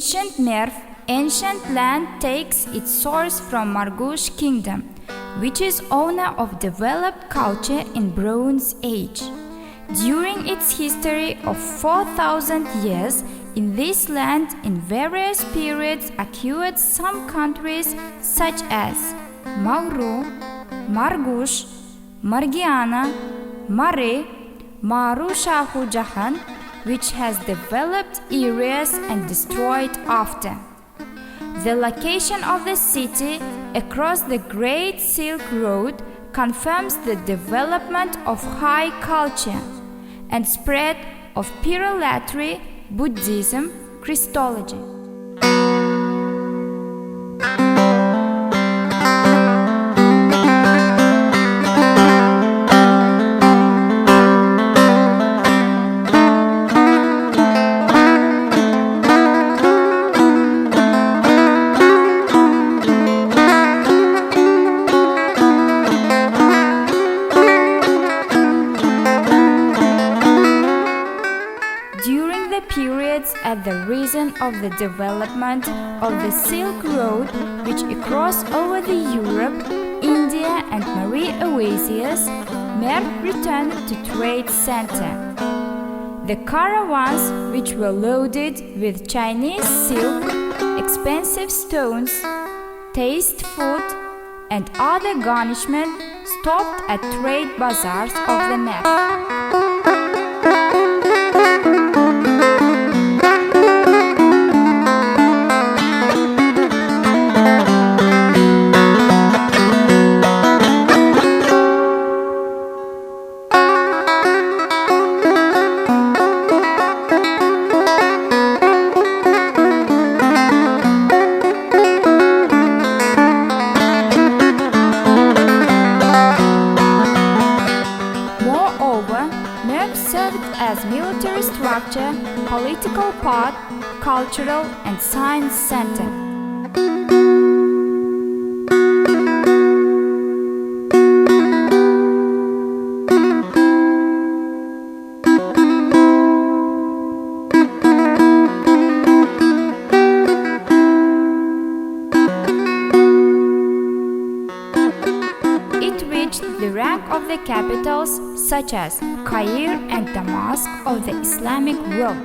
Ancient Merv, ancient land takes its source from Margush Kingdom, which is owner of developed culture in Bronze Age. During its history of 4,000 years, in this land in various periods occurred some countries such as Mauru, Margush, Margiana, Mare, Maru Shahu Jahan, which has developed areas and destroyed after. The location of the city across the Great Silk Road confirms the development of high culture and spread of Piralatry, Buddhism, Christology. At the reason of the development of the Silk Road, which across over the Europe, India and Marie oases, Merv returned to trade center. The caravans, which were loaded with Chinese silk, expensive stones, taste food and other garnishment, stopped at trade bazaars of the Merv. As military structure, political part, cultural and science center. It reached the rank of the capitals such as Cairo and Damascus of the Islamic world.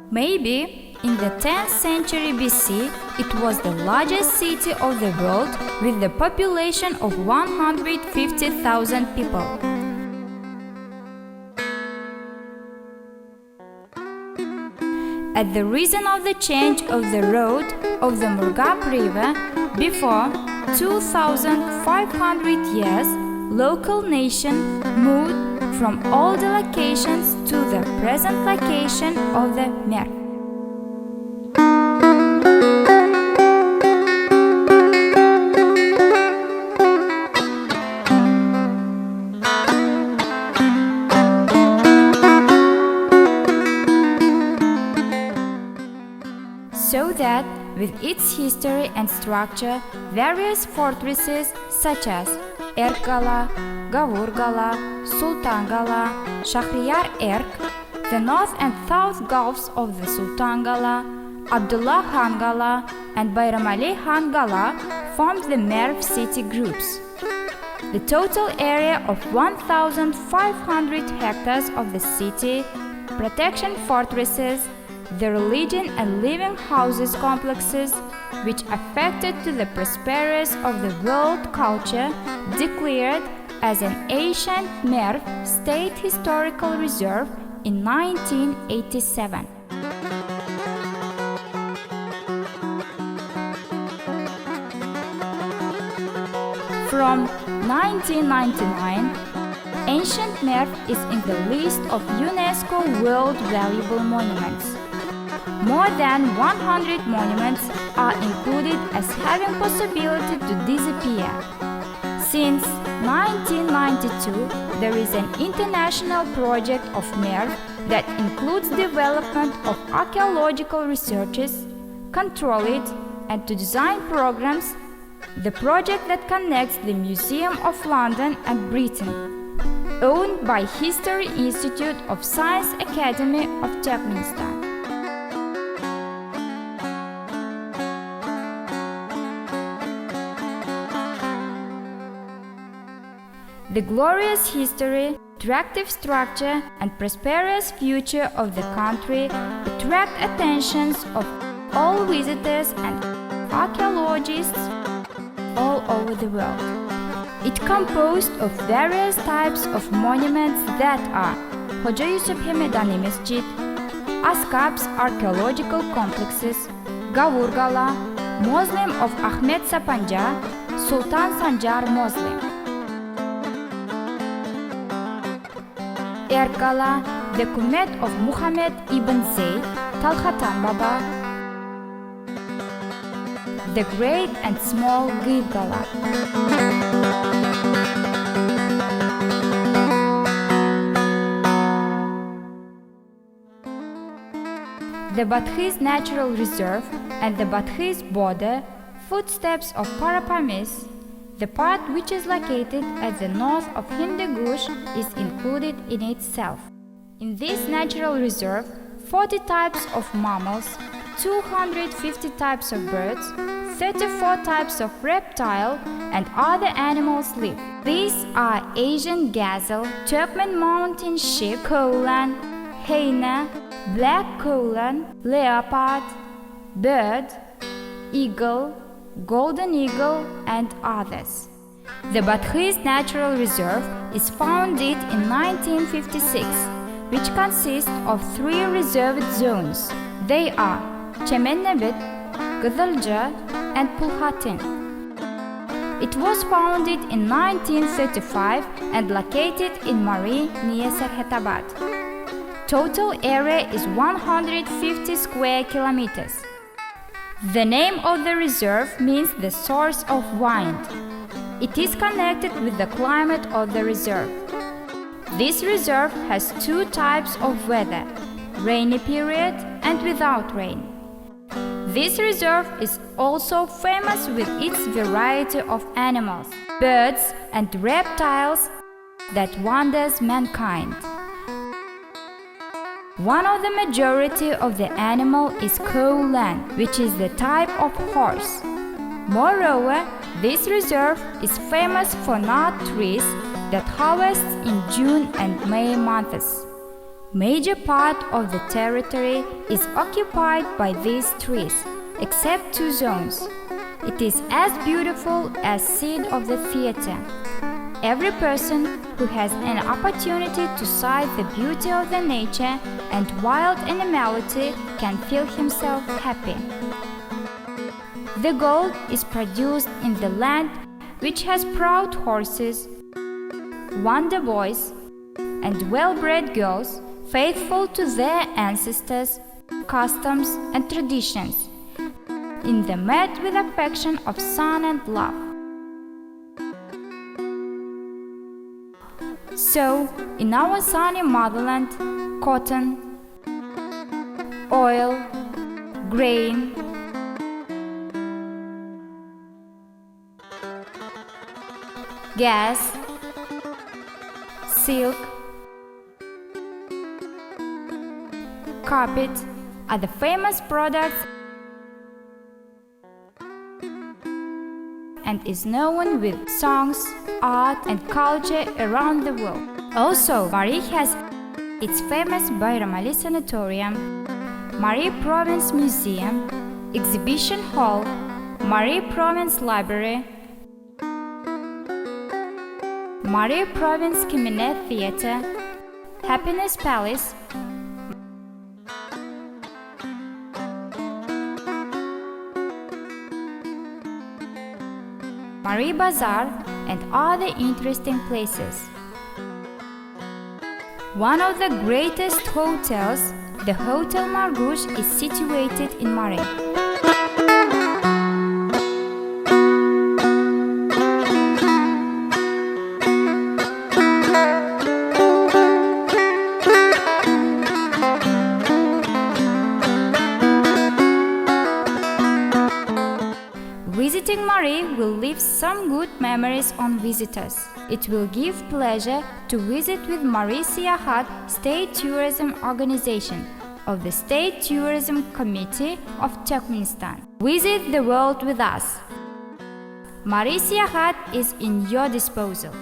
Maybe in the 10th century BC, it was the largest city of the world with a population of 150,000 people. At the reason of the change of the road of the Murgab River, before 2,500 years, local nation moved from all the locations to the present location of the Merv. So that with its history and structure, various fortresses such as Erk-kala, Gyaur-kala, Sultan-kala, Shahriyar Erk, the north and south gulfs of the Sultan-kala, Abdullakhan-kala and Bairamalikhan-kala formed the Merv city groups. The total area of 1,500 hectares of the city, protection fortresses, the religion and living houses complexes, which affected to the prosperous of the world culture, declared as an ancient Merv State Historical Reserve in 1987. From 1999, ancient Merv is in the list of UNESCO World Valuable Monuments. More than 100 monuments are included as having possibility to disappear. Since 1992, there is an international project of Merv that includes development of archaeological researches, control it, and to design programs. The project that connects the Museum of London and Britain, owned by History Institute of Science Academy of Turkmenistan. The glorious history, attractive structure, and prosperous future of the country attract attentions of all visitors and archaeologists all over the world. It composed of various types of monuments that are Hoca Yusuf Hemedani Mescid, Askab's archaeological complexes, Gyaur-kala, Mausoleum of Ahmet Sapanca, Sultan Sandzhar Mausoleum, Erk-kala, the Kumet of Muhammad ibn Zayd, Talkhatan Baba, the Great and Small Gyaur-kala. The Badkhiz Natural Reserve and the Badkhiz border, footsteps of Parapamis, the part which is located at the north of Hindu Kush, is included in itself. In this natural reserve, 40 types of mammals, 250 types of birds, 34 types of reptile and other animals live. These are Asian gazelle, Turkmen mountain sheep, kolan, hyena, black kolan, leopard, bird, eagle, golden eagle, and others. The Badkhiz Natural Reserve is founded in 1956, which consists of 3 reserved zones. They are Çemennebet, Kızılca, and Pulhatin. It was founded in 1935 and located in Mari near Serhetabad. Total area is 150 square kilometers. The name of the reserve means the source of wind. It is connected with the climate of the reserve. This reserve has 2 types of weather, rainy period and without rain. This reserve is also famous with its variety of animals, birds and reptiles that wonders mankind. One of the majority of the animal is kolan, which is the type of horse. Moreover, this reserve is famous for nut trees that harvest in June and May months. Major part of the territory is occupied by these trees, except 2 zones. It is as beautiful as scene of the theater. Every person who has an opportunity to sight the beauty of the nature and wild animality can feel himself happy. The gold is produced in the land which has proud horses, wonder boys, and well-bred girls faithful to their ancestors, customs, and traditions, in the met with affection of son and love. So, in our sunny motherland, cotton, oil, grain, gas, silk, carpet are the famous products and is known with songs, art and culture around the world. Also, Mari has its famous Bairamali Sanatorium, Mari Province Museum, Exhibition Hall, Mari Province Library, Mari Province Cabinet Theatre, Happiness Palace, Mari Bazaar, and other interesting places. One of the greatest hotels, the Hotel Margush, is situated in Mari. Visiting Mari will leave some good memories on visitors. It will give pleasure to visit with Mari Siyahat State Tourism Organization of the State Tourism Committee of Turkmenistan. Visit the world with us. Mari Siyahat is in your disposal.